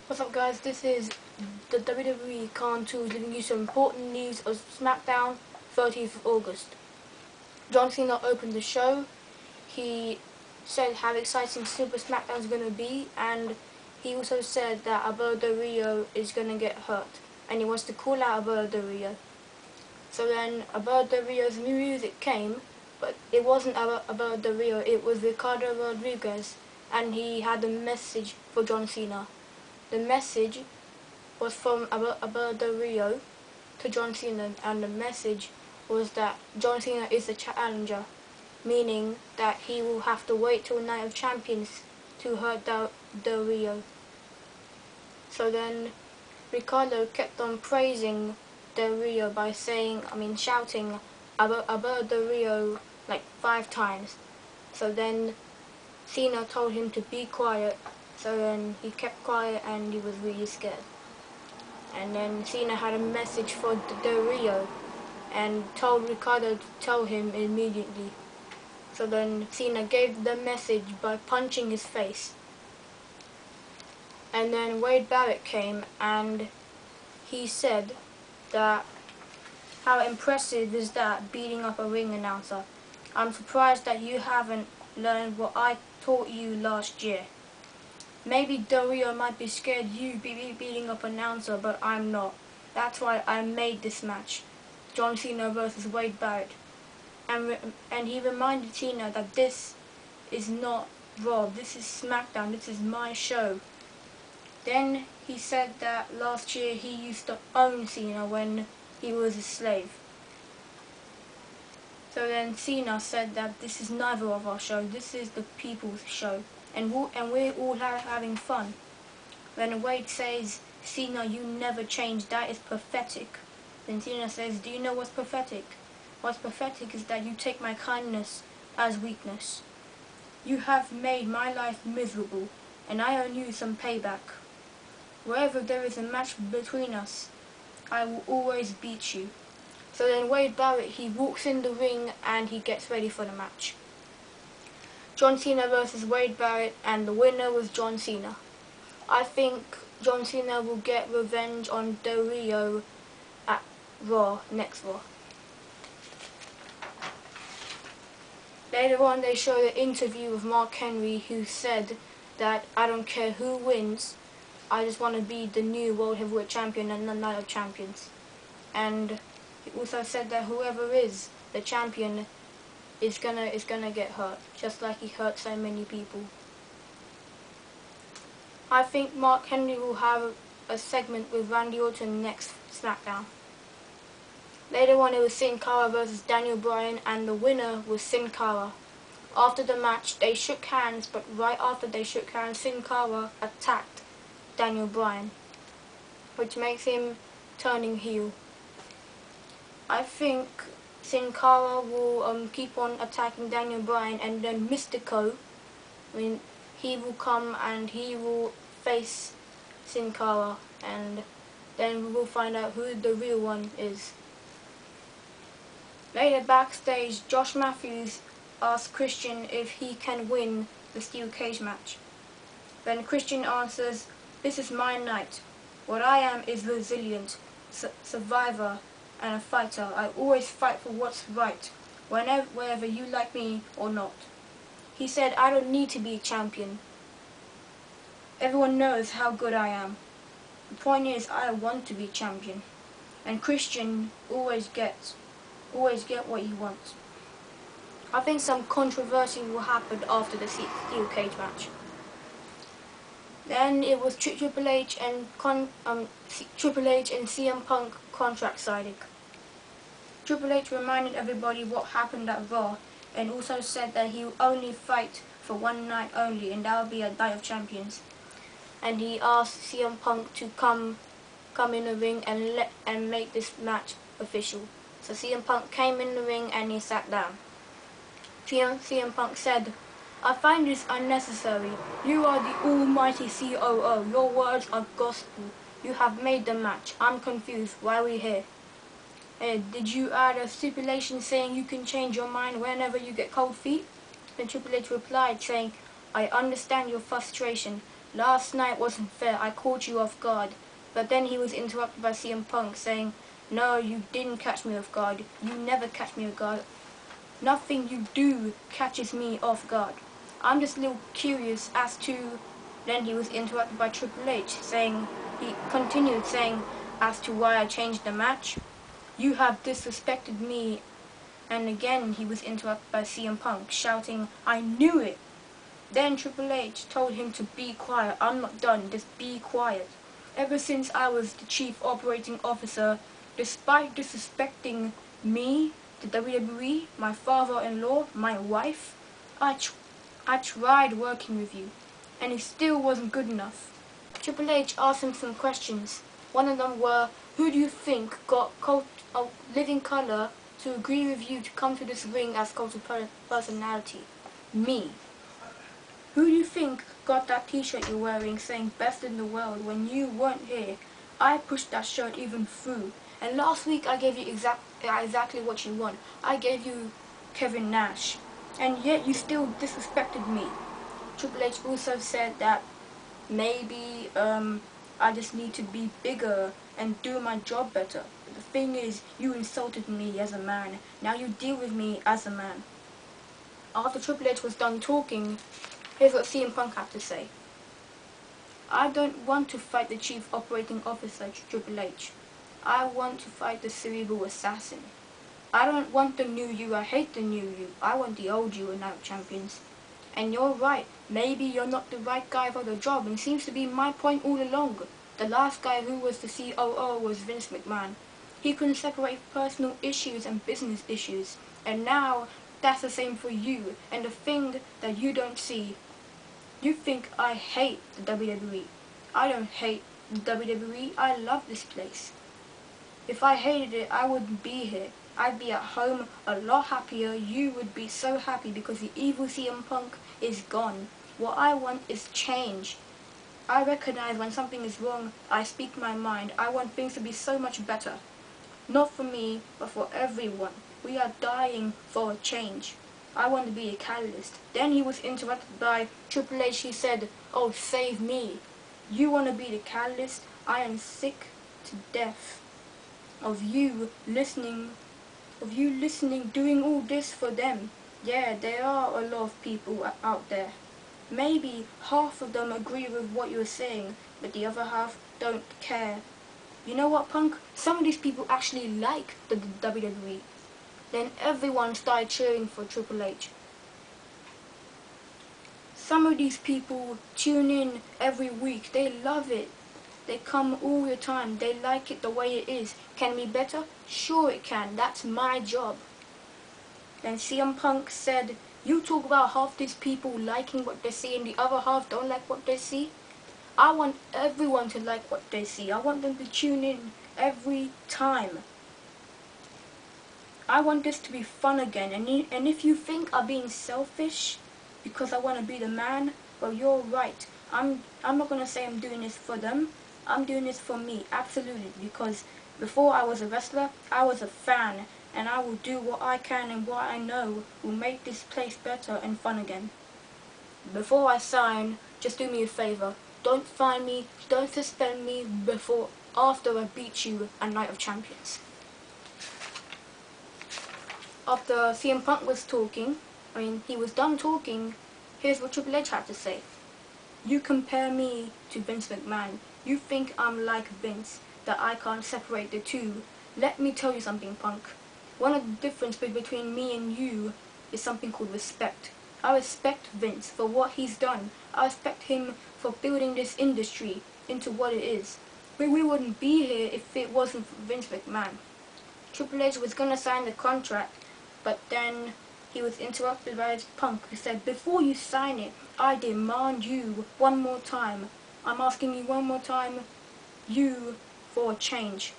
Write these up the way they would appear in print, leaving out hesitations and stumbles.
What's up guys, this is the WWE Con 2 giving you some important news of Smackdown 30th of August. John Cena opened the show. He said how exciting Super Smackdown is going to be, and he also said that Alberto Del Rio is going to get hurt and he wants to call out Alberto Del Rio. So then Alberto Del Rio's new music came, but it wasn't Alberto Del Rio, it was Ricardo Rodriguez, and he had a message for John Cena. The message was from Alberto Del Rio to John Cena, and the message was that John Cena is the challenger, meaning that he will have to wait till Night of Champions to hurt Del Rio. So then Ricardo kept on praising Del Rio by shouting Alberto Del Rio like 5 times. So then Cena told him to be quiet. So then he kept quiet and he was really scared. And then Cena had a message for Del Rio and told Ricardo to tell him immediately. So then Cena gave the message by punching his face. And then Wade Barrett came and he said that how impressive is that, beating up a ring announcer. I'm surprised that you haven't learned what I taught you last year. Maybe Del Rio might be scared you beating up an announcer, but I'm not. That's why I made this match, John Cena versus Wade Barrett. And he reminded Cena that this is not Raw, this is Smackdown, this is my show. Then he said that last year he used to own Cena when he was a slave. So then Cena said that this is neither of our show, this is the people's show. And we're all having fun. Then Wade says, Cena, you never change, that is pathetic. Then Cena says, do you know what's pathetic? What's pathetic is that you take my kindness as weakness. You have made my life miserable, and I owe you some payback. Wherever there is a match between us, I will always beat you. So then Wade Barrett, he walks in the ring and he gets ready for the match. John Cena versus Wade Barrett, and the winner was John Cena. I think John Cena will get revenge on Del Rio at Raw, next Raw. Later on they show the interview with Mark Henry, who said that I don't care who wins, I just want to be the new World Heavyweight Champion and the Night of Champions. And he also said that whoever is the champion is gonna get hurt, just like he hurt so many people. I think Mark Henry will have a segment with Randy Orton next Smackdown. Later on it was Sin Cara versus Daniel Bryan, and the winner was Sin Cara. After the match they shook hands, but right after they shook hands Sin Cara attacked Daniel Bryan, which makes him turning heel. I think Sin Cara will keep on attacking Daniel Bryan, and then Mystico, he will come and he will face Sin Cara, and then we will find out who the real one is. Later backstage, Josh Matthews asks Christian if he can win the steel cage match. Then Christian answers, this is my night. What I am is resilient, survivor, and a fighter. I always fight for what's right, whether you like me or not. He said, I don't need to be a champion. Everyone knows how good I am. The point is, I want to be champion. And Christian always get what he wants. I think some controversy will happen after the steel cage match. Then it was Triple H and CM Punk contract signing. Triple H reminded everybody what happened at Raw, and also said that he will only fight for one night only, and that will be a Night of Champions. And he asked CM Punk to come in the ring and make this match official. So CM Punk came in the ring and he sat down. CM Punk said, I find this unnecessary. You are the almighty COO. Your words are gospel. You have made the match. I'm confused. Why are we here? Did you add a stipulation saying you can change your mind whenever you get cold feet? Then Triple H replied saying, I understand your frustration, Last night wasn't fair, I caught you off guard. But then he was interrupted by CM Punk saying, no, you didn't catch me off guard. You never catch me off guard. Nothing you do catches me off guard. I'm just a little curious as to... Then he was interrupted by Triple H saying, he continued saying, as to why I changed the match. You have disrespected me. And again he was interrupted by CM Punk shouting, I knew it. Then Triple H told him to be quiet. I'm not done, just be quiet. Ever since I was the chief operating officer, despite disrespecting me, the WWE, my father-in-law, my wife, I tried working with you, and it still wasn't good enough. Triple H asked him some questions. One of them were, who do you think got Living Colour to agree with you to come to this ring as cult of personality? Me. Who do you think got that t-shirt you're wearing saying best in the world when you weren't here? I pushed that shirt even through. And last week I gave you exactly what you want. I gave you Kevin Nash. And yet you still disrespected me. Triple H also said that maybe I just need to be bigger and do my job better. But the thing is, you insulted me as a man. Now you deal with me as a man. After Triple H was done talking, here's what CM Punk had to say. I don't want to fight the chief operating officer, Triple H. I want to fight the cerebral assassin. I don't want the new you, I hate the new you. I want the old you and Night of Champions. And you're right, maybe you're not the right guy for the job, and seems to be my point all along. The last guy who was the COO was Vince McMahon. He couldn't separate personal issues and business issues. And now, that's the same for you. And the thing that you don't see, you think I hate the WWE. I don't hate the WWE, I love this place. If I hated it, I wouldn't be here. I'd be at home a lot happier. You would be so happy because the evil CM Punk is gone. What I want is change. I recognize when something is wrong, I speak my mind. I want things to be so much better. Not for me, but for everyone. We are dying for a change. I want to be a catalyst. Then he was interrupted by Triple H. He said, oh, save me. You want to be the catalyst? I am sick to death of you listening, doing all this for them. Yeah, there are a lot of people out there. Maybe half of them agree with what you're saying, but the other half don't care. You know what, Punk? Some of these people actually like the WWE. Then everyone started cheering for Triple H. Some of these people tune in every week. They love it. They come all the time. They like it the way it is. Can it be better? Sure it can. That's my job. Then CM Punk said, you talk about half these people liking what they see and the other half don't like what they see. I want everyone to like what they see. I want them to tune in every time. I want this to be fun again. And if you think I'm being selfish because I want to be the man, well, you're right. I'm not going to say I'm doing this for them. I'm doing this for me, absolutely, because before I was a wrestler, I was a fan, and I will do what I can and what I know will make this place better and fun again. Before I sign, just do me a favor. Don't fine me, don't suspend me after I beat you at Night of Champions. After CM Punk was talking, he was done talking, here's what Triple H had to say. You compare me to Vince McMahon. You think I'm like Vince, that I can't separate the two. Let me tell you something, Punk. One of the differences between me and you is something called respect. I respect Vince for what he's done. I respect him for building this industry into what it is. But we wouldn't be here if it wasn't for Vince McMahon. Triple H was going to sign the contract, but then he was interrupted by Punk, who said, before you sign it, I demand you one more time. I'm asking you one more time, you, for a change.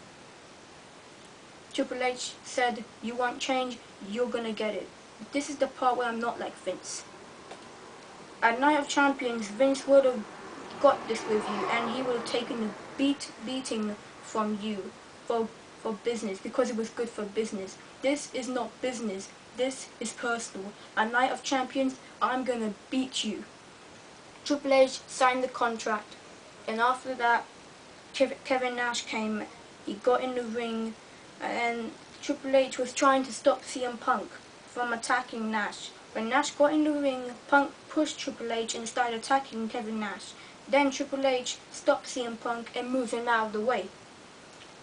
Triple H said, you want change, you're gonna get it. This is the part where I'm not like Vince. At Night of Champions, Vince would have got this with you, and he would have taken a beating from you for business, because it was good for business. This is not business. This is personal. At Night of Champions, I'm gonna beat you. Triple H signed the contract, and after that, Kevin Nash came. He got in the ring, and Triple H was trying to stop CM Punk from attacking Nash. When Nash got in the ring, Punk pushed Triple H and started attacking Kevin Nash. Then Triple H stopped CM Punk and moved him out of the way.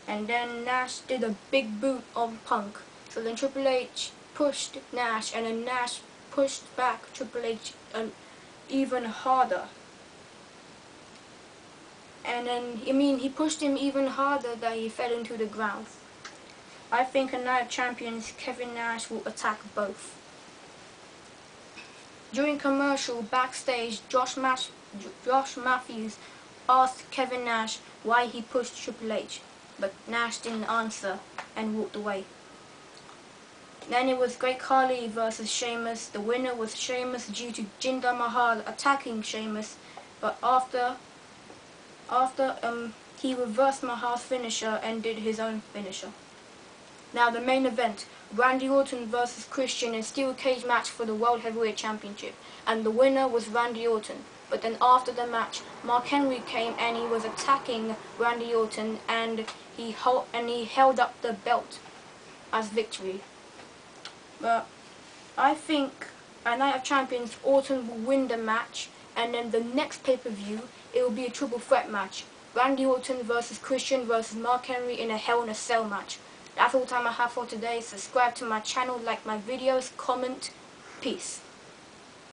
And then Nash did a big boot on Punk. So then Triple H pushed Nash, and then Nash pushed back Triple H even harder. And then, he pushed him even harder that he fell into the ground. I think a Night of Champions, Kevin Nash will attack both. During commercial, backstage, Josh Matthews asked Kevin Nash why he pushed Triple H, but Nash didn't answer and walked away. Then it was Great Khali versus Sheamus. The winner was Sheamus due to Jinder Mahal attacking Sheamus, but after he reversed Mahal's finisher and did his own finisher. Now the main event, Randy Orton versus Christian in steel cage match for the World Heavyweight Championship, and the winner was Randy Orton. But then after the match, Mark Henry came and he was attacking Randy Orton, and he held up the belt as victory. But I think a Night of Champions, Orton will win the match, and then the next pay-per-view, it will be a triple threat match. Randy Orton versus Christian versus Mark Henry in a Hell in a Cell match. That's all the time I have for today. Subscribe to my channel, like my videos, comment. Peace.